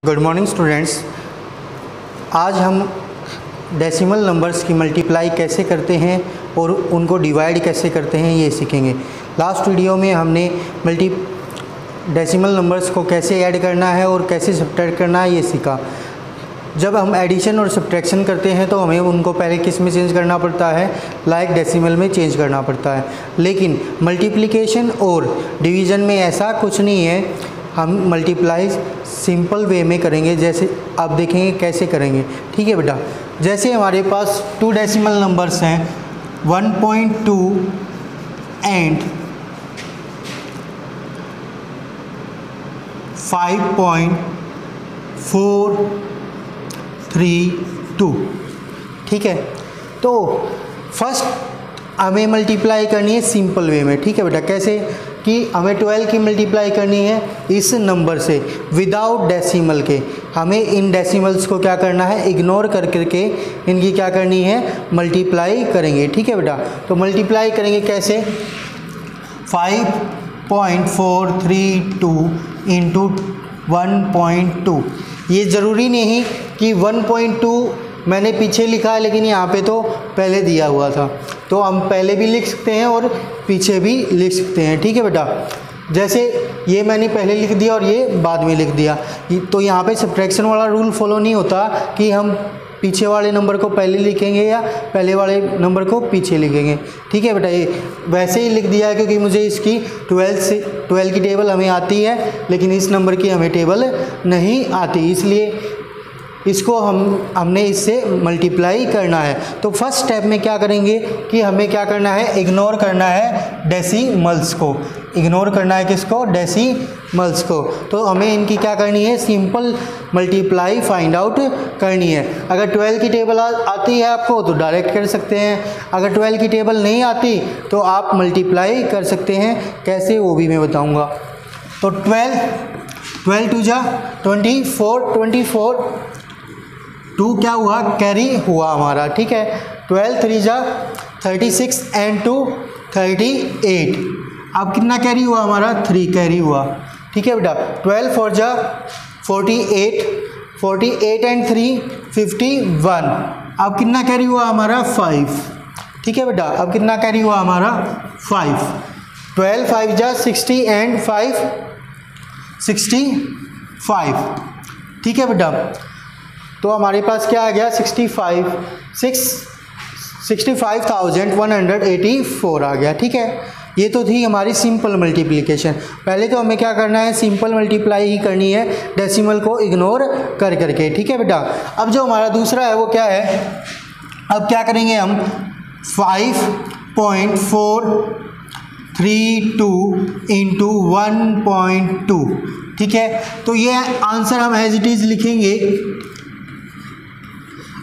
Good morning students. आज हम decimal numbers की मल्टीप्लाई कैसे करते हैं और उनको डिवाइड कैसे करते हैं ये सीखेंगे। लास्ट वीडियो में हमने डेसिमल नंबर्स को कैसे ऐड करना है और कैसे सब्ट्रैक्ट करना है ये सीखा। जब हम एडिशन और सब्ट्रैक्शन करते हैं तो हमें उनको पहले किस में चेंज करना पड़ता है, लाइक डेसिमल में चेंज करना पड़ता है। लेकिन मल्टीप्लिकेशन और डिवीज़न में ऐसा कुछ नहीं है, हम मल्टीप्लाई सिंपल वे में करेंगे। जैसे आप देखेंगे कैसे करेंगे, ठीक है बेटा। जैसे हमारे पास 2 डेसिमल नंबर्स हैं 1.2 एंड 5.432, ठीक है। तो फर्स्ट हमें मल्टीप्लाई करनी है सिंपल वे में, ठीक है बेटा। कैसे कि हमें 12 की मल्टीप्लाई करनी है इस नंबर से विदाउट डेसिमल के। हमें इन डेसिमल्स को क्या करना है, इग्नोर कर करके इनकी क्या करनी है, मल्टीप्लाई करेंगे, ठीक है बेटा। तो मल्टीप्लाई करेंगे कैसे, 5.432 इंटू 1.2। ये ज़रूरी नहीं कि 1.2 मैंने पीछे लिखा है, लेकिन यहाँ पे तो पहले दिया हुआ था, तो हम पहले भी लिख सकते हैं और पीछे भी लिख सकते हैं, ठीक है बेटा। जैसे ये मैंने पहले लिख दिया और ये बाद में लिख दिया, तो यहाँ पे सब्ट्रैक्शन वाला रूल फॉलो नहीं होता कि हम पीछे वाले नंबर को पहले लिखेंगे या पहले वाले नंबर को पीछे लिखेंगे, ठीक है बेटा। ये वैसे ही लिख दिया है क्योंकि मुझे इसकी 12 की टेबल हमें आती है, लेकिन इस नंबर की हमें टेबल नहीं आती, इसलिए इसको हमने इससे मल्टीप्लाई करना है। तो फर्स्ट स्टेप में क्या करेंगे कि हमें क्या करना है, इग्नोर करना है डेसिमल्स को। इग्नोर करना है किसको, डेसिमल्स को। तो हमें इनकी क्या करनी है, सिंपल मल्टीप्लाई फाइंड आउट करनी है। अगर 12 की टेबल आती है आपको तो डायरेक्ट कर सकते हैं, अगर 12 की टेबल नहीं आती तो आप मल्टीप्लाई कर सकते हैं। कैसे वो भी मैं बताऊँगा। तो 12 टू जा 24 2 क्या हुआ, कैरी हुआ हमारा, ठीक है। 12 3 जा 36 एंड 2 38। अब कितना कैरी हुआ हमारा, 3 कैरी हुआ, ठीक है बेटा। 12 4 जा 48 एंड 3 51। अब कितना कैरी हुआ हमारा, 5, ठीक है बेटा। अब कितना कैरी हुआ हमारा, 5। 12 5 जा 60 एंड 5 65, ठीक है बेटा। तो हमारे पास क्या आ गया, 65,184 आ गया, ठीक है। ये तो थी हमारी सिंपल मल्टीप्लिकेशन। पहले तो हमें क्या करना है, सिंपल मल्टीप्लाई ही करनी है डेसिमल को इग्नोर कर करके, ठीक है बेटा। अब जो हमारा दूसरा है वो क्या है, अब क्या करेंगे हम 5.432 इंटू 1.2, ठीक है। तो ये आंसर हम एज इट इज़ लिखेंगे।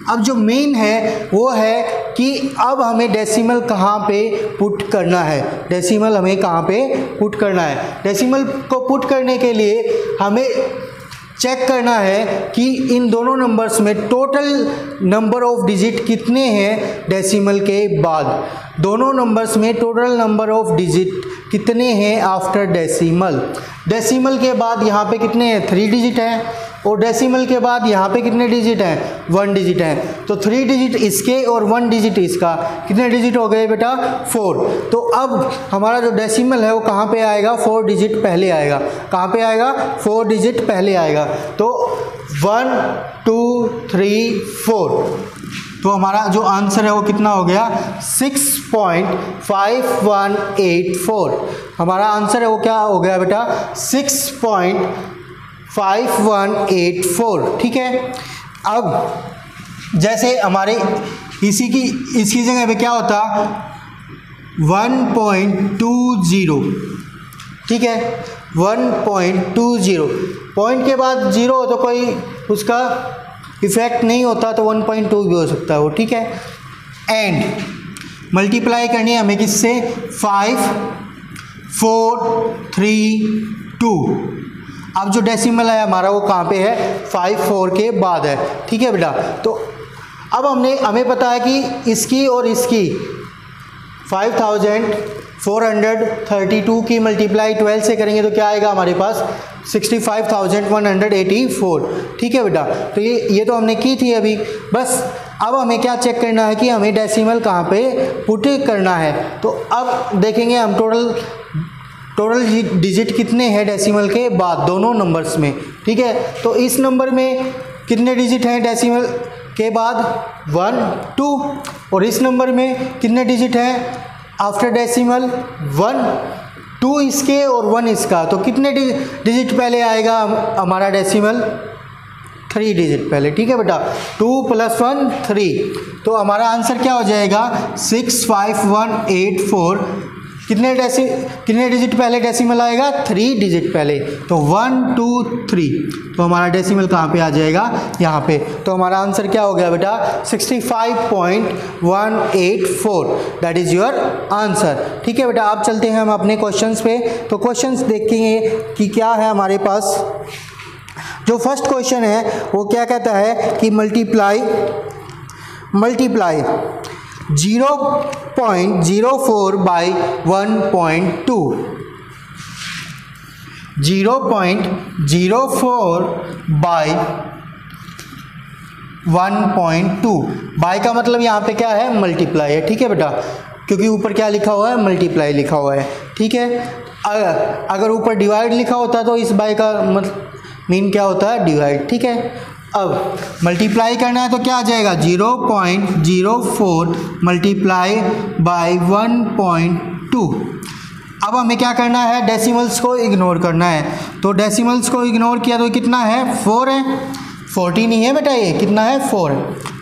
अब जो मेन है वो है कि अब हमें डेसिमल कहाँ पे पुट करना है, डेसिमल हमें कहाँ पे पुट करना है। डेसिमल को पुट करने के लिए हमें चेक करना है कि इन दोनों नंबर्स में टोटल नंबर ऑफ डिजिट कितने हैं डेसिमल के बाद। दोनों नंबर्स में टोटल नंबर ऑफ डिजिट कितने हैं आफ्टर डेसिमल। डेसिमल के बाद यहाँ पे कितने हैं, 3 डिजिट हैं, और डेसिमल के बाद यहाँ पे कितने डिजिट हैं, 1 डिजिट हैं। तो 3 डिजिट इसके और 1 डिजिट इसका, कितने डिजिट हो गए बेटा, 4। तो अब हमारा जो डेसिमल है वो कहाँ पे आएगा, 4 डिजिट पहले आएगा। कहाँ पे आएगा, 4 डिजिट पहले आएगा। तो 1 2 3 4। तो हमारा जो आंसर है वो कितना हो गया, 6.5184। हमारा आंसर है वो क्या हो गया बेटा, 6.5184, ठीक है। अब जैसे हमारे इसकी जगह पे क्या होता, 1.20, ठीक है। 1.20 पॉइंट के बाद 0 हो तो कोई उसका इफेक्ट नहीं होता, तो 1.2 भी हो सकता है वो, ठीक है। एंड मल्टीप्लाई करनी है हमें किससे, 5432। अब जो डेसिमल है हमारा वो कहाँ पे है, 54 के बाद है, ठीक है बेटा। तो अब हमें पता है कि इसकी और इसकी 5000 432 की मल्टीप्लाई 12 से करेंगे तो क्या आएगा हमारे पास 65,184। ठीक है बेटा, तो ये तो हमने की थी अभी। बस अब हमें क्या चेक करना है कि हमें डेसिमल कहाँ पे पुट करना है। तो अब देखेंगे हम टोटल डिजिट कितने हैं डेसिमल के बाद दोनों नंबर्स में। ठीक है, तो इस नंबर में कितने डिजिट हैं डेसिमल के बाद 1 2, और इस नंबर में कितने डिजिट हैं आफ्टर डेसिमल 1 2 इसके और 1 इसका। तो कितने डिजिट पहले आएगा हमारा डेसिमल 3 डिजिट पहले। ठीक है बेटा, 2 + 1 3, तो हमारा आंसर क्या हो जाएगा 65184। कितने डिजिट पहले डेसिमल आएगा 3 डिजिट पहले, तो 1 2 3, तो हमारा डेसिमल कहाँ पे आ जाएगा यहाँ पे। तो हमारा आंसर क्या हो गया बेटा 65.184, दैट इज़ योर आंसर। ठीक है बेटा, अब चलते हैं हम अपने क्वेश्चंस पे। तो क्वेश्चंस देखेंगे कि क्या है हमारे पास। जो फर्स्ट क्वेश्चन है वो क्या कहता है कि मल्टीप्लाई 0.04 बाई 1.2, 0.04 बाई 1.2। बाई का मतलब यहाँ पे क्या है मल्टीप्लाई है। ठीक है बेटा, क्योंकि ऊपर क्या लिखा हुआ है मल्टीप्लाई लिखा हुआ है। ठीक है, अगर ऊपर डिवाइड लिखा होता तो इस बाई का मीन क्या होता है डिवाइड। ठीक है, अब मल्टीप्लाई करना है तो क्या आ जाएगा 0.04 मल्टीप्लाई बाई 1.2। अब हमें क्या करना है डेसिमल्स को इग्नोर करना है। तो डेसिमल्स को इग्नोर किया तो कितना है 4 है, 40 नहीं है बेटा, ये कितना है 4 है।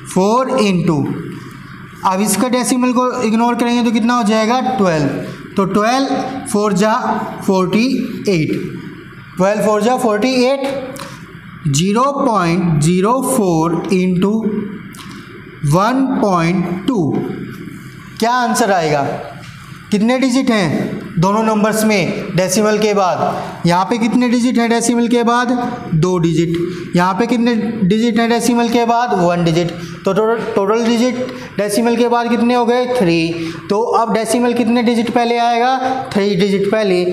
4 इंटू, अब इसका डेसिमल को इग्नोर करेंगे तो कितना हो जाएगा 12, तो 12 4 जा 48, 12 4 जा 48, 0.04 इंटू 1.2, क्या आंसर आएगा। कितने डिजिट हैं दोनों नंबर्स में डेसिमल के बाद। यहाँ पे कितने डिजिट हैं डेसिमल के बाद 2 डिजिट, यहाँ पे कितने डिजिट हैं डेसिमल के बाद 1 डिजिट। तो टोटल डिजिट डेसिमल के बाद कितने हो गए 3। तो अब डेसिमल कितने डिजिट पहले आएगा 3 डिजिट पहले।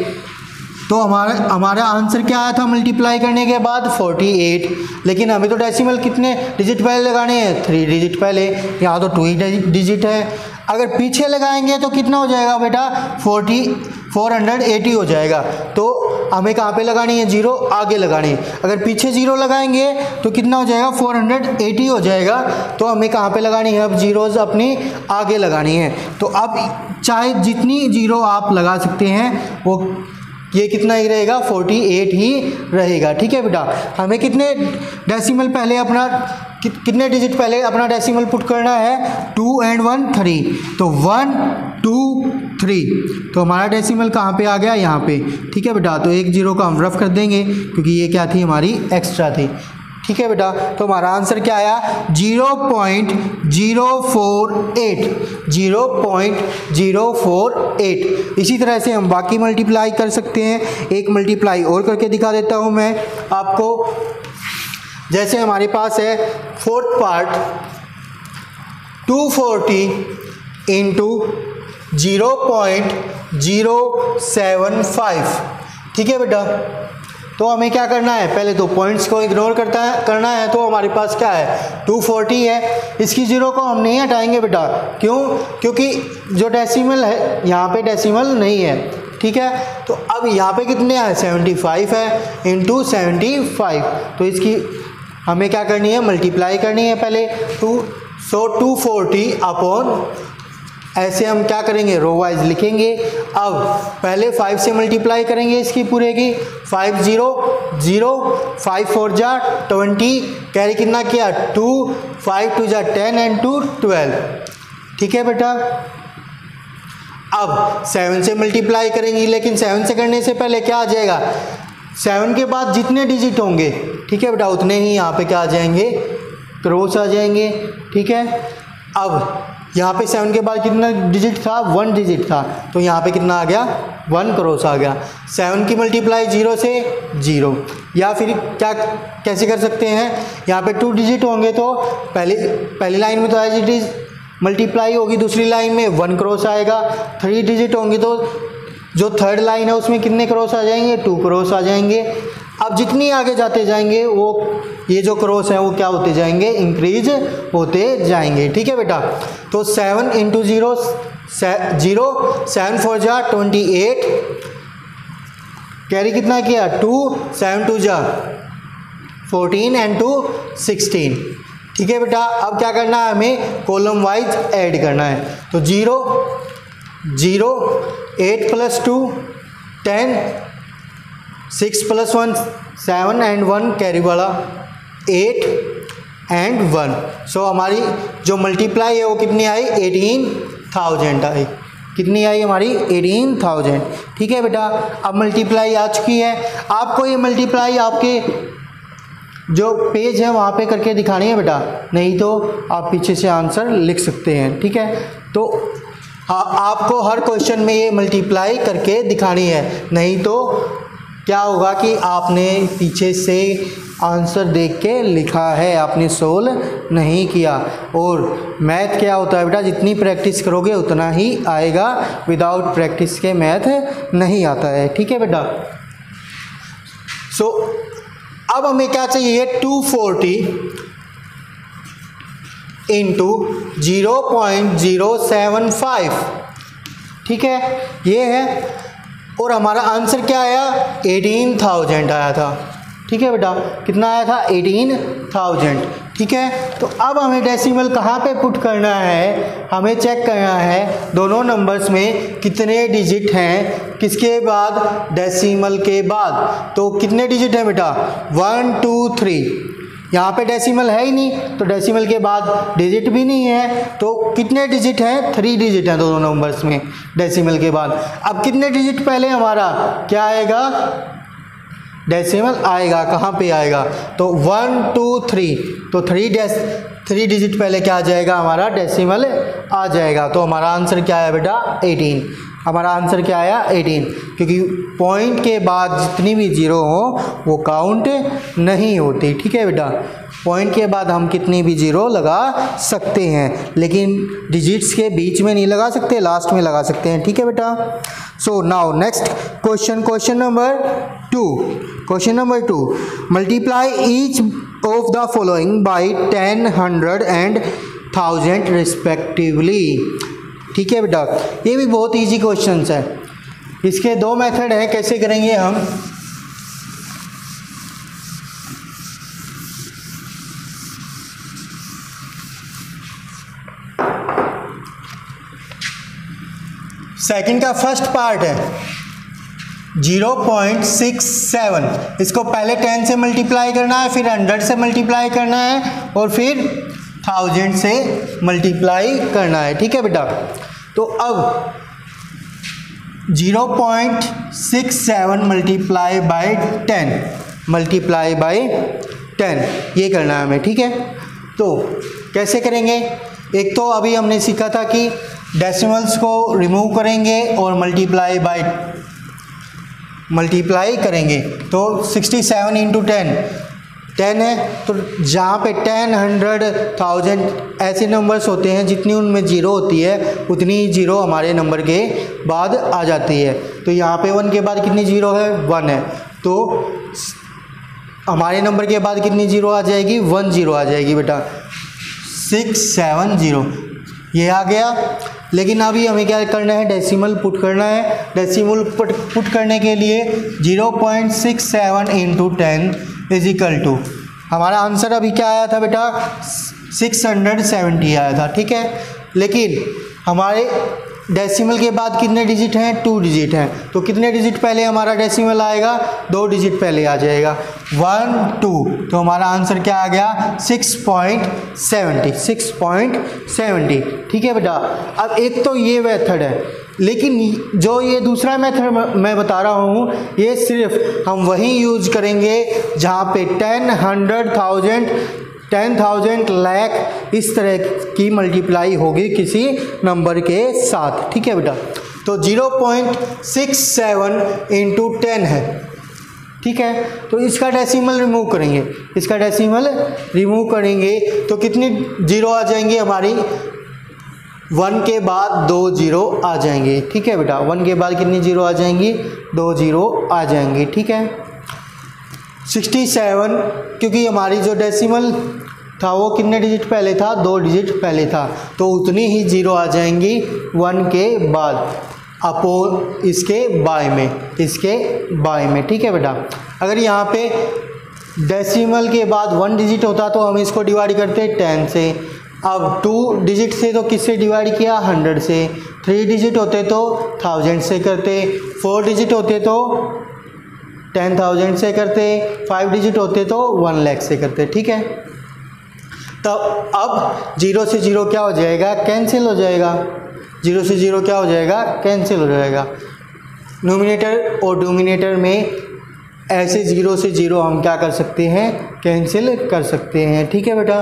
तो हमारा आंसर क्या आया था मल्टीप्लाई करने के बाद 48, लेकिन हमें तो डेसिमल कितने डिजिट पहले लगाने हैं 3 डिजिट पहले, यहाँ तो 2 ही डिजिट है। अगर पीछे लगाएंगे तो कितना हो जाएगा बेटा 480 हो जाएगा। तो हमें कहाँ पे लगानी है 0 आगे लगानी है। अगर पीछे 0 लगाएंगे तो कितना हो जाएगा 480 हो जाएगा। तो हमें कहाँ पे लगानी है अब जीरोज़ अपनी आगे लगानी है। तो अब चाहे जितनी 0 आप लगा सकते हैं वो ये कितना ही रहेगा 48 ही रहेगा। ठीक है बेटा, हमें कितने डेसिमल पहले अपना कितने डिजिट पहले अपना डेसिमल पुट करना है 2 and 1 3, तो 1 2 3, तो हमारा डेसिमल कहाँ पे आ गया यहाँ पे। ठीक है बेटा, तो एक 0 को हम रफ कर देंगे क्योंकि ये क्या थी हमारी एक्स्ट्रा थी। ठीक है बेटा, तो हमारा आंसर क्या आया 0.048, 0.048। इसी तरह से हम बाकी मल्टीप्लाई कर सकते हैं। एक मल्टीप्लाई और करके दिखा देता हूँ मैं आपको। जैसे हमारे पास है 4th पार्ट 240 इंटू 0.075। ठीक है बेटा, तो हमें क्या करना है पहले तो पॉइंट्स को इग्नोर करना है। तो हमारे पास क्या है 240 है, इसकी 0 को हम नहीं हटाएंगे बेटा। क्यों? क्योंकि जो डेसिमल है यहाँ पे डेसिमल नहीं है। ठीक है, तो अब यहाँ पे कितने हैं 75 है इंटू 75, तो इसकी हमें क्या करनी है मल्टीप्लाई करनी है पहले 240 अपॉन, ऐसे हम क्या करेंगे रो वाइज लिखेंगे। अब पहले 5 से मल्टीप्लाई करेंगे इसकी पूरे की, 5 0 0, 5 4 जा 20, कैरी कितना किया 2, 5 2 जा 10 एंड 2 12। ठीक है बेटा, अब 7 से मल्टीप्लाई करेंगे, लेकिन 7 से करने से पहले क्या आ जाएगा 7 के बाद जितने डिजिट होंगे, ठीक है बेटा, उतने ही यहाँ पे क्या आ जाएंगे क्रॉस आ जाएंगे। ठीक है, अब यहाँ पे 7 के बाद कितना डिजिट था 1 डिजिट था, तो यहाँ पे कितना आ गया 1 क्रॉस आ गया। 7 की मल्टीप्लाई 0 से 0, या फिर क्या कैसे कर सकते हैं, यहाँ पे 2 डिजिट होंगे तो पहली लाइन में तो एज इट इज़ मल्टीप्लाई होगी दूसरी लाइन में 1 क्रॉस आएगा, 3 डिजिट होंगी तो जो थर्ड लाइन है उसमें कितने क्रॉस आ जाएंगे, 2 क्रॉस आ जाएंगे। अब जितनी आगे जाते जाएंगे वो ये जो क्रॉस है वो क्या होते जाएंगे, इंक्रीज होते जाएंगे। ठीक है बेटा, तो 7 इंटू 0 0, 7 4 जा 28, कैरी कितना किया 2, 7 2 जा 14 एंड 2 16। ठीक है बेटा, अब क्या करना है, हमें कॉलम वाइज ऐड करना है। तो 0 0, 8 प्लस 2 10, 6 प्लस 1 7 एंड 1 कैरी वाला 8 एंड 1। सो हमारी जो मल्टीप्लाई है वो कितनी आई, 18,000 आई। कितनी आई हमारी, 18,000। ठीक है बेटा, अब मल्टीप्लाई आ चुकी है। आपको ये मल्टीप्लाई आपके जो पेज है वहाँ पे करके दिखानी है बेटा, नहीं तो आप पीछे से आंसर लिख सकते हैं। ठीक है, तो आपको हर क्वेश्चन में ये मल्टीप्लाई करके दिखानी है, नहीं तो क्या होगा कि आपने पीछे से आंसर देख के लिखा है, आपने सोल्व नहीं किया। और मैथ क्या होता है बेटा, जितनी प्रैक्टिस करोगे उतना ही आएगा, विदाउट प्रैक्टिस के मैथ नहीं आता है। ठीक है बेटा, सो अब हमें क्या चाहिए, 240 इंटू 0.075। ठीक है, ये है, और हमारा आंसर क्या आया, 18,000 आया था। ठीक है बेटा, कितना आया था, 18,000। ठीक है, तो अब हमें डेसिमल कहाँ पे पुट करना है, हमें चेक करना है दोनों नंबर्स में कितने डिजिट हैं, किसके बाद, डेसिमल के बाद। तो कितने डिजिट हैं बेटा, 1 2 3। यहाँ पे डेसिमल है ही नहीं, तो डेसिमल के बाद डिजिट भी नहीं है, तो कितने डिजिट हैं, 3 डिजिट हैं दोनों नंबर्स में डेसिमल के बाद। अब कितने डिजिट पहले हमारा क्या आएगा, डेसिमल आएगा, कहाँ पे आएगा, तो 1 2 3, तो 3 डिजिट पहले क्या आ जाएगा, हमारा डेसिमल आ जाएगा। तो हमारा आंसर क्या है बेटा, 18। हमारा आंसर क्या आया, 18, क्योंकि पॉइंट के बाद जितनी भी जीरो हो वो काउंट नहीं होती। ठीक है बेटा, पॉइंट के बाद हम कितनी भी जीरो लगा सकते हैं, लेकिन डिजिट्स के बीच में नहीं लगा सकते, लास्ट में लगा सकते हैं। ठीक है बेटा, so now next question, question number 2 multiply each of the following by 10, 100 and 1000 respectively. ठीक है बेटा, ये भी बहुत इजी क्वेश्चंस है। इसके 2 मेथड हैं, कैसे करेंगे हम। सेकंड का फर्स्ट पार्ट है 0.67, इसको पहले 10 से मल्टीप्लाई करना है, फिर 100 से मल्टीप्लाई करना है, और फिर 1000 से मल्टीप्लाई करना है। ठीक है बेटा, तो अब 0.67 मल्टीप्लाई बाई 10 ये करना है हमें। ठीक है, तो कैसे करेंगे, एक तो अभी हमने सीखा था कि डेसिमल्स को रिमूव करेंगे और मल्टीप्लाई करेंगे। तो 67 इंटू 10 है, तो जहाँ पे 10, 100, 1000 ऐसे नंबर्स होते हैं जितनी उनमें जीरो होती है उतनी जीरो हमारे नंबर के बाद आ जाती है। तो यहाँ पे 1 के बाद कितनी जीरो है, 1 है, तो हमारे नंबर के बाद कितनी जीरो आ जाएगी, 1 जीरो आ जाएगी बेटा, 670 ये आ गया। लेकिन अभी हमें क्या करना है, डेसिमल पुट करना है। डेसिमल पुट करने के लिए 0.67 इंटू 10 इज इक्वल टू, हमारा आंसर अभी क्या आया था बेटा, 670 आया था। ठीक है, लेकिन हमारे डेसिमल के बाद कितने डिजिट हैं, 2 डिजिट हैं, तो कितने डिजिट पहले हमारा डेसिमल आएगा, 2 डिजिट पहले आ जाएगा, 1 2, तो हमारा आंसर क्या आ गया, 6.70। ठीक है बेटा, अब एक तो ये मेथड है, लेकिन जो ये दूसरा मेथड मैं बता रहा हूँ ये सिर्फ हम वहीं यूज करेंगे जहाँ पे 10, 100, 1000, 10,000, लाख इस तरह की मल्टीप्लाई होगी किसी नंबर के साथ। ठीक है बेटा, तो 0.67 इंटू 10 है। ठीक है, तो इसका डेसिमल रिमूव करेंगे, तो कितनी जीरो आ जाएंगी हमारी, 1 के बाद 2 जीरो आ जाएंगे, ठीक है बेटा। 1 के बाद कितनी जीरो आ जाएंगी, 2 जीरो आ जाएंगी, ठीक है। 67 क्योंकि हमारी जो डेसिमल था वो कितने डिजिट पहले था, 2 डिजिट पहले था, तो उतनी ही जीरो आ जाएंगी 1 के बाद अपो इसके बाय में, ठीक है बेटा। अगर यहाँ पे डेसिमल के बाद 1 डिजिट होता तो हम इसको डिवाइड करते 10 से। अब 2 डिजिट से तो किससे डिवाइड किया, 100 से। 3 डिजिट होते तो 1000 से करते। 4 डिजिट होते तो 10,000 से करते। 5 डिजिट होते तो 1 लाख से करते, ठीक है। तो अब 0 से 0 क्या हो जाएगा, कैंसिल हो जाएगा। 0 से 0 क्या हो जाएगा, कैंसिल हो जाएगा। नोमिनेटर और डोमिनेटर में ऐसे 0 से 0 हम क्या कर सकते हैं, कैंसिल कर सकते हैं, ठीक है बेटा।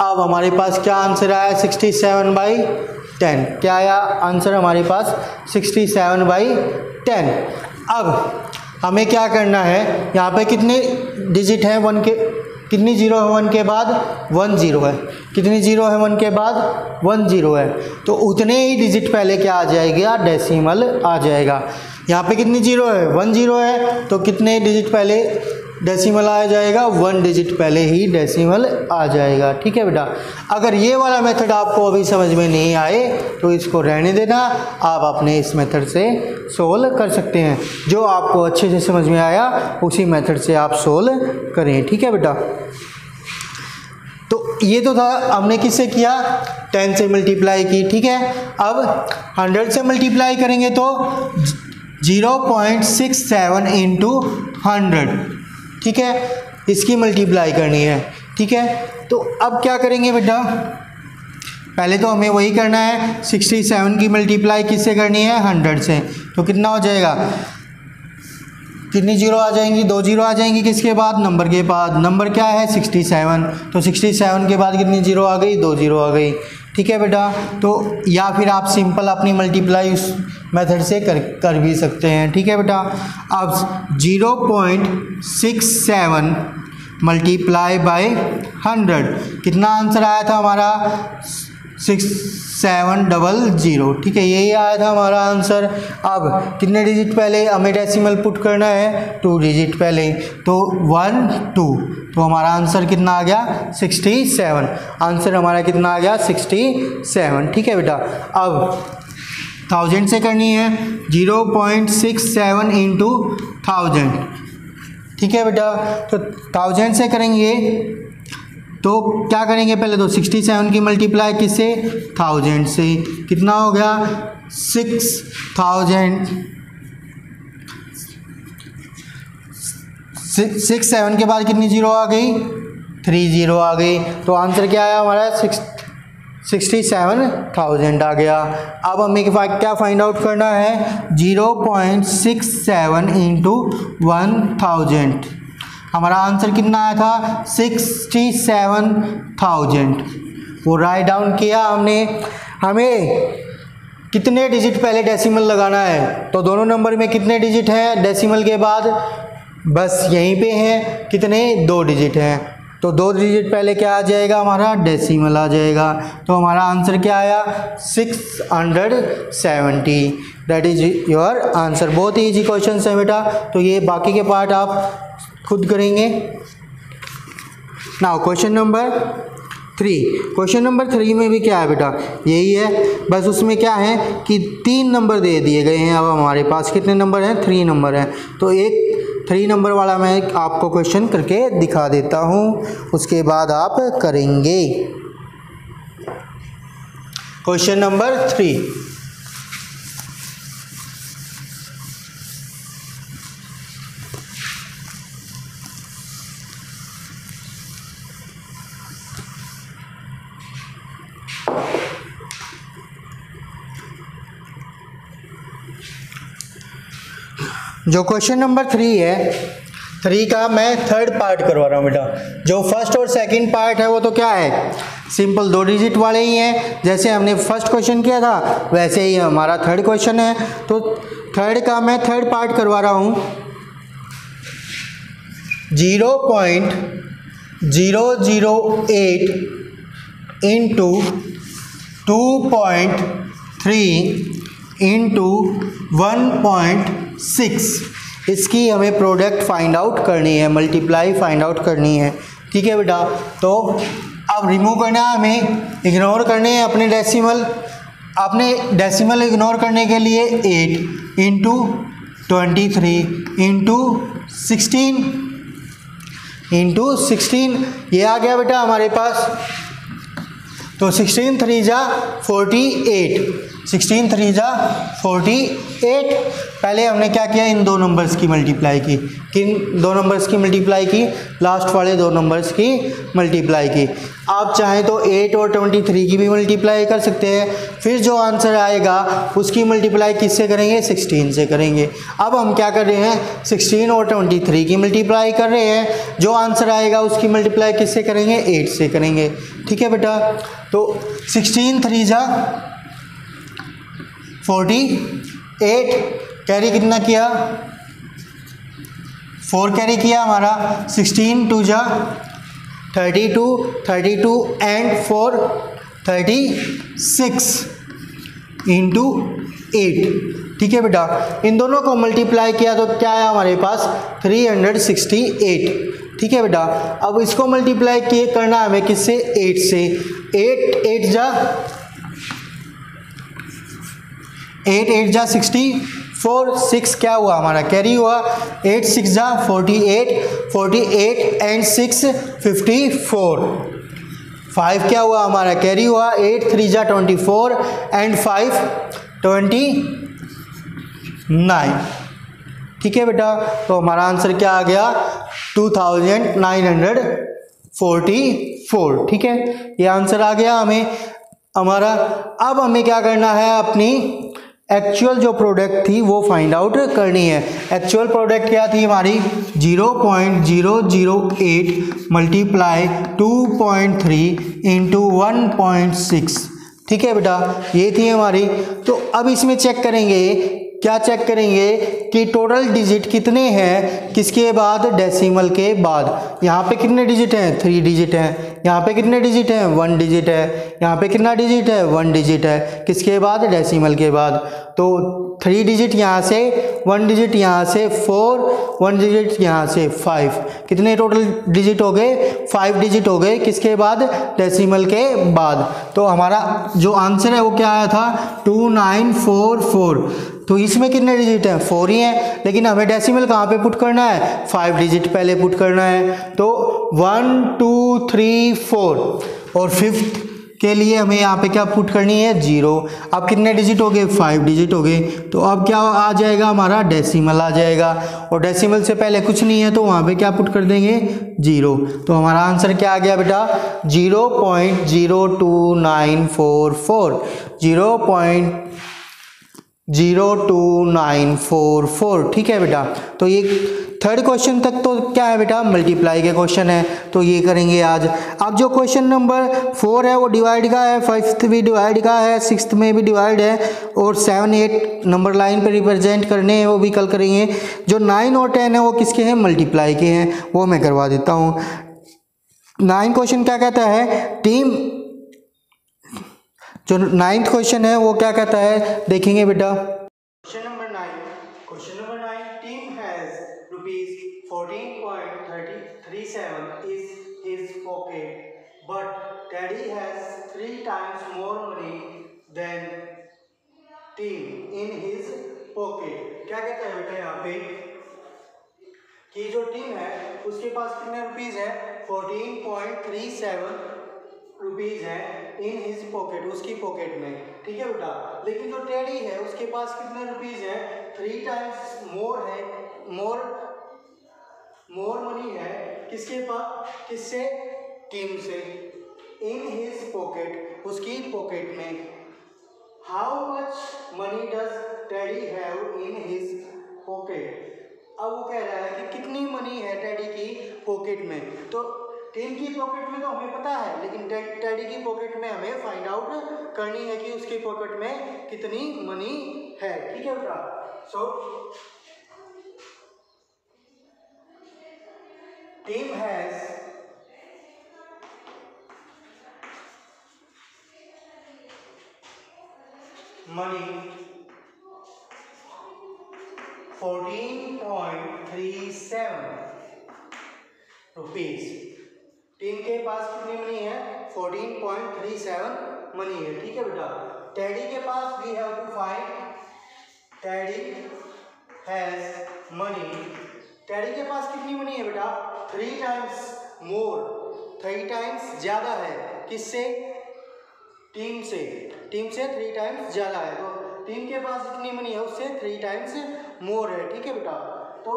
अब हमारे पास क्या आंसर आया, 67/10। क्या आया आंसर हमारे पास, 67/10। अब हमें क्या करना है, यहाँ पे कितने डिजिट हैं 1 के, कितनी जीरो है 1 के बाद, 1 जीरो है। कितनी जीरो है 1 के बाद, 1 जीरो है। तो उतने ही डिजिट पहले क्या आ जाएगा, डेसिमल आ जाएगा। यहाँ पे कितनी जीरो है, 1 जीरो है, तो कितने डिजिट पहले डेसिमल आ जाएगा, 1 डिजिट पहले ही डेसिमल आ जाएगा, ठीक है बेटा। अगर ये वाला मेथड आपको अभी समझ में नहीं आए तो इसको रहने देना, आप अपने इस मेथड से सोल्व कर सकते हैं। जो आपको अच्छे से समझ में आया उसी मेथड से आप सोल्व करें, ठीक है बेटा। तो ये तो था, हमने किससे किया, 10 से मल्टीप्लाई की, ठीक है। अब 100 से मल्टीप्लाई करेंगे तो 0.67 इंटू 100, ठीक है, इसकी मल्टीप्लाई करनी है, ठीक है। तो अब क्या करेंगे बेटा, पहले तो हमें वही करना है, 67 की मल्टीप्लाई किससे करनी है, 100 से। तो कितना हो जाएगा, कितनी जीरो आ जाएंगी, 2 जीरो आ जाएंगी किसके बाद, नंबर के बाद। नंबर क्या है, 67। तो 67 के बाद कितनी जीरो आ गई, 2 जीरो आ गई, ठीक है बेटा। तो या फिर आप सिंपल अपनी मल्टीप्लाई उस मेथड से कर भी सकते हैं, ठीक है बेटा। अब 0.67 मल्टीप्लाई बाय 100, कितना आंसर आया था हमारा, 6700, ठीक है, यही आया था हमारा आंसर। अब कितने डिजिट पहले हमें डेसिमल पुट करना है, 2 डिजिट पहले, तो 1 2, तो हमारा आंसर कितना आ गया, 67। आंसर हमारा कितना आ गया, 67, ठीक है बेटा। अब 1000 से करनी है, 0.67 इंटू 1000, ठीक है बेटा। तो 1000 से करेंगे तो क्या करेंगे, पहले तो 67 की मल्टीप्लाई किससे, 1000 से। कितना हो गया, 6000। 67 के बाद कितनी जीरो आ गई, 3 जीरो आ गई। तो आंसर क्या आया हमारा, 67,000 आ गया। अब हमें क्या फाइंड आउट करना है, 0.67 इंटू 1000। हमारा आंसर कितना आया था, 67,000। वो राइट डाउन किया हमने। हमें कितने डिजिट पहले डेसिमल लगाना है, तो दोनों नंबर में कितने डिजिट हैं डेसिमल के बाद, बस यहीं पे हैं, कितने, 2 डिजिट हैं। तो 2 डिजिट पहले क्या आ जाएगा हमारा, डेसिमल आ जाएगा। तो हमारा आंसर क्या आया, 670। That is your answer. बहुत ही ईजी क्वेश्चन है बेटा। तो ये बाकी के पार्ट आप खुद करेंगे। Now question number 3। Question number 3 में भी क्या है बेटा, यही है, बस उसमें क्या है कि 3 नंबर दे दिए गए हैं। अब हमारे पास कितने नंबर हैं, 3 नंबर हैं। तो एक 3 नंबर वाला मैं आपको क्वेश्चन करके दिखा देता हूँ, उसके बाद आप करेंगे। Question number 3। जो क्वेश्चन नंबर 3 है, 3 का मैं थर्ड पार्ट करवा रहा हूँ बेटा। जो फर्स्ट और सेकंड पार्ट है वो तो क्या है, सिंपल 2 डिजिट वाले ही हैं। जैसे हमने फर्स्ट क्वेश्चन किया था वैसे ही हमारा थर्ड क्वेश्चन है। तो थर्ड का मैं थर्ड पार्ट करवा रहा हूँ। 0.008 इंटू 2.3 इंटू 1.6, इसकी हमें प्रोडक्ट फाइंड आउट करनी है, मल्टीप्लाई फाइंड आउट करनी है। ठीक है बेटा, तो अब रिमूव करना है हमें, इग्नोर करने हैं अपने डेसिमल। आपने डेसिमल इग्नोर करने के लिए 8 इंटू 23 इंटू 16 इंटू 16 ये आ गया बेटा हमारे पास। तो 16 3 जा 48, 16 3 जा 48। पहले हमने क्या किया, इन दो नंबर्स की मल्टीप्लाई की। किन दो नंबर्स की मल्टीप्लाई की? लास्ट वाले दो नंबर्स की मल्टीप्लाई की। आप चाहें तो 8 और 23 की भी मल्टीप्लाई कर सकते हैं। फिर जो आंसर आएगा उसकी मल्टीप्लाई किससे करेंगे? 16 से करेंगे। अब हम क्या कर रहे हैं, 16 और 23 की मल्टीप्लाई कर रहे हैं। जो आंसर आएगा उसकी मल्टीप्लाई किससे करेंगे? 8 से करेंगे। ठीक है बेटा, तो 16 3 जा 48, कैरी कितना किया? 4 कैरी किया हमारा। 16 2 जा 32, 32 एंड 4 36 इंटू 8। ठीक है बेटा, इन दोनों को मल्टीप्लाई किया तो क्या है हमारे पास? 368। ठीक है बेटा, अब इसको मल्टीप्लाई किए करना हमें किससे? 8 से। 8 8 जा 64, 6 क्या हुआ हमारा? कैरी हुआ। 8 6 जा 48, 48 एंड 6 54। 5 क्या हुआ हमारा? कैरी हुआ। 8 3 जा 24 एंड 5 29। ठीक है बेटा, तो हमारा आंसर क्या आ गया? 2944। ठीक है, ये आंसर आ गया हमें हमारा। अब हमें क्या करना है, अपनी एक्चुअल जो प्रोडक्ट थी वो फाइंड आउट करनी है। एक्चुअल प्रोडक्ट क्या थी हमारी? 0.008 मल्टीप्लाई 2.3 इंटू 1.6। ठीक है बेटा, ये थी हमारी। तो अब इसमें चेक करेंगे, क्या चेक करेंगे कि टोटल डिजिट कितने हैं किसके बाद? डेसिमल के बाद। यहाँ पे कितने डिजिट हैं? 3 डिजिट हैं। यहाँ पे कितने डिजिट हैं? 1 डिजिट है। यहाँ पे कितना डिजिट है? 1 डिजिट है। किसके बाद? डेसिमल के बाद। तो 3 डिजिट यहाँ से, 1 डिजिट यहाँ से 4, 1 डिजिट यहाँ से 5। कितने टोटल डिजिट हो गए? 5 डिजिट हो गए। किसके बाद? डेसिमल के बाद। तो हमारा जो आंसर है वो क्या आया था? 2944। तो इसमें कितने डिजिट हैं? 4 ही हैं, लेकिन हमें डेसिमल कहाँ पे पुट करना है? 5 डिजिट पहले पुट करना है। तो 1 2 3 4 और 5th के लिए हमें यहाँ पे क्या पुट करनी है? 0। अब कितने डिजिट हो गए? 5 डिजिट हो गए। तो अब क्या आ जाएगा हमारा? डेसिमल आ जाएगा। और डेसिमल से पहले कुछ नहीं है तो वहाँ पे क्या पुट कर देंगे? 0। तो हमारा आंसर क्या आ गया बेटा? 0.02944। 0.02944। ठीक है बेटा, तो ये थर्ड क्वेश्चन तक तो क्या है बेटा? मल्टीप्लाई के क्वेश्चन है, तो ये करेंगे आज। अब जो क्वेश्चन नंबर 4 है वो डिवाइड का है, 5th भी डिवाइड का है, 6th में भी डिवाइड है, और 7 8 नंबर लाइन पे रिप्रेजेंट करने हैं, वो भी कल करेंगे। जो 9 और 10 है वो किसके हैं? मल्टीप्लाई के हैं, वो मैं करवा देता हूँ। 9 क्वेश्चन क्या कहता है? टीम, जो 9th क्वेश्चन है वो क्या कहता है, देखेंगे बेटा। Question number 9, team has ₹14.37 is his pocket, but daddy has 3 times more money than team in his pocket। क्या कहता है बेटा यहाँ पे कि जो टीम है उसके पास कितने रुपीज है? 14.37 रुपीज है इन हिज पॉकेट, उसकी पॉकेट में। ठीक है बेटा, लेकिन जो टेडी है उसके पास कितने रुपीज है? 3 टाइम्स मोर है, मोर मनी है। किसके पास? किससे? टीम से। इन हिज पॉकेट, उसकी पॉकेट में। How much money does teddy have in his pocket? अब वो कह रहा है कि कितनी मनी है टेडी की पॉकेट में। तो टीम की पॉकेट में तो हमें पता है, लेकिन टेडी की पॉकेट में हमें फाइंड आउट करनी है कि उसकी पॉकेट में कितनी मनी है। ठीक है बेटा, so team has money 14.37 rupees. Team के पास कितनी मनी है? 14.37 मनी है। ठीक है बेटा। टैडी के पास we have to find, Teddy has money, Teddy के पास कितनी मनी है बेटा? 3 टाइम्स मोर, 3 टाइम्स ज़्यादा है। किससे? टीम से। टीम से 3 टाइम्स ज़्यादा है। तो टीम के पास जितनी मनी है उससे 3 टाइम्स मोर है। ठीक है बेटा। तो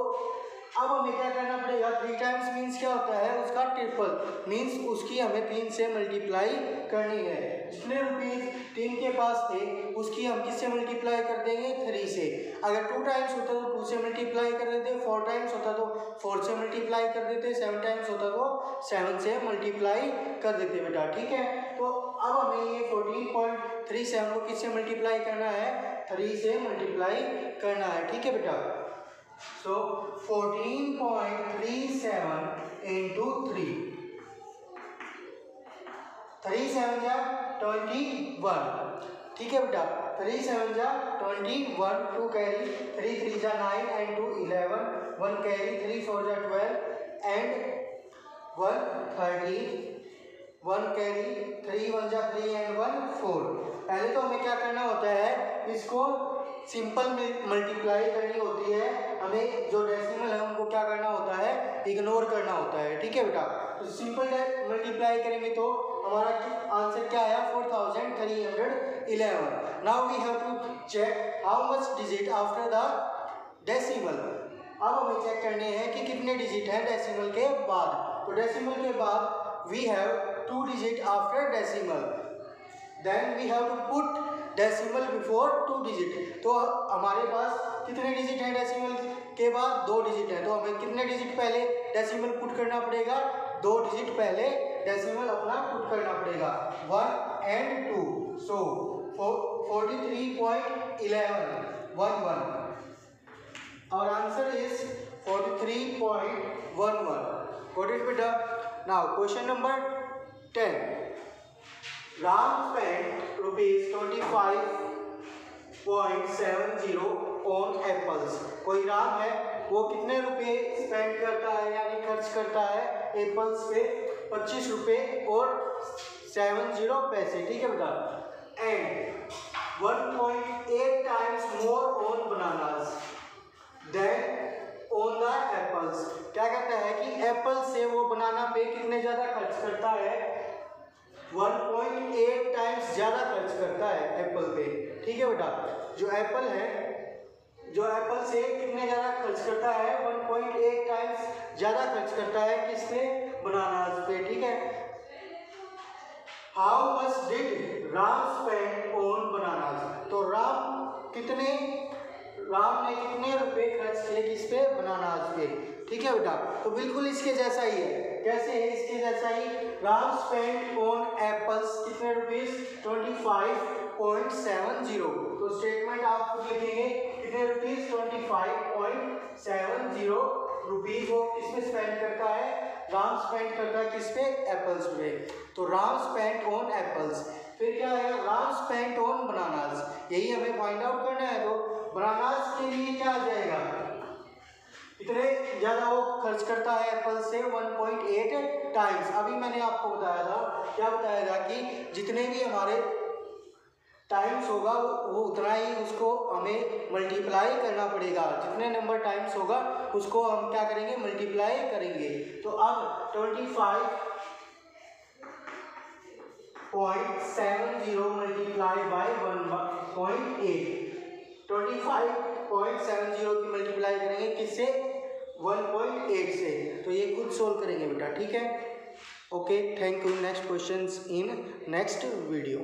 अब हमें क्या करना पड़ेगा? 3 टाइम्स मीन्स क्या होता है? उसका ट्रिपल, मीन्स उसकी हमें 3 से मल्टीप्लाई करनी है। जितने रुपीज टीम के पास थे उसकी हम किससे मल्टीप्लाई कर देंगे? 3 से। अगर 2 टाइम्स होता तो 2 से मल्टीप्लाई कर देते, 4 टाइम्स होता तो 4 से मल्टीप्लाई कर देते, 7 टाइम्स होता तो 7 से मल्टीप्लाई कर देते बेटा। ठीक है। तो अब हमें ये 14.37 को किससे मल्टीप्लाई करना है? 3 से मल्टीप्लाई करना है। ठीक है बेटा। So 14.37 into 3, 3 7 जा 21। ठीक है बेटा। 3 7 जा 21, 2 कैरी, 3 3 जा 9 and 2 11, 1 कैरी, 3 4 जा 12 and 1 13, 1 कैरी, 3 1 जा 3 and 1 4। पहले तो हमें क्या करना होता है? इसको सिंपल में मल्टीप्लाई करनी होती है। हमें जो डेसिमल है उनको क्या करना होता है? इग्नोर करना होता है। ठीक है बेटा। तो सिंपल मल्टीप्लाई करेंगे तो हमारा आंसर क्या आया? 4311। Now we have to check how much digit after the decimal. अब हमें चेक करने हैं कि कितने डिजिट हैं डेसिमल के बाद। तो डेसिमल के बाद we have 2 digit after decimal, then we have to put decimal before 2 digit. तो हमारे पास कितने डिजिट हैं डेसिमल के बाद? 2 डिजिट हैं। तो हमें कितने डिजिट पहले डेसिमल पुट करना पड़ेगा? 2 डिजिट पहले डेसिमल अपना पुट करना पड़ेगा, 1 and 2। सो 43.11 और आंसर इज 43.11। गॉट इट बेटा। Now question number 10। Ram spent ₹25.70 on apples. कोई राम है, वो कितने रुपए स्पेंड करता है यानी खर्च करता है एप्पल्स पे? 25 रुपये और 70 पैसे। ठीक है बेटा। And 1.8 times more on bananas than on the apples. क्या कहता है कि एप्पल से वो बनाना पे कितने ज़्यादा खर्च करता है? 1.8 टाइम्स ज़्यादा खर्च करता है एप्पल पे। ठीक है बेटा। जो एप्पल है, जो एप्पल से कितने ज़्यादा खर्च करता है? 1.8 टाइम्स ज़्यादा खर्च करता है किस पे? बनानास पे। ठीक है। How much did Ram spend on bananas. तो राम ने कितने रुपए खर्च किए किस पे? बनानास पे। ठीक है बेटा। तो बिल्कुल इसके जैसा ही है। कैसे है इसके जैसा ही? राम स्पेंड ऑन एप्पल्स कितने रुपीस? 25.70। तो स्टेटमेंट आप लिखेंगे कितने रुपीस? 25.70 रुपीज वो किसमें स्पेंड करता है? राम स्पेंड करता है किस पे? एप्पल्स पे। तो राम स्पेंड ऑन एप्पल्स। फिर क्या है? Ram spend on bananas. यही हमें फाइंड आउट करना है। तो बनानास के लिए क्या आ जाएगा? इतने ज़्यादा वो खर्च करता है एप्पल से 1.8 टाइम्स। अभी मैंने आपको बताया था, क्या बताया था कि जितने भी हमारे टाइम्स होगा वो उतना ही उसको हमें मल्टीप्लाई करना पड़ेगा। जितने नंबर टाइम्स होगा उसको हम क्या करेंगे? मल्टीप्लाई करेंगे। तो अब 25.70 मल्टीप्लाई बाई 1.8, 25.70 की मल्टीप्लाई करेंगे किससे? 1.8 से। तो ये खुद सोल्व करेंगे बेटा। ठीक है। Okay, thank you. Next questions in next video.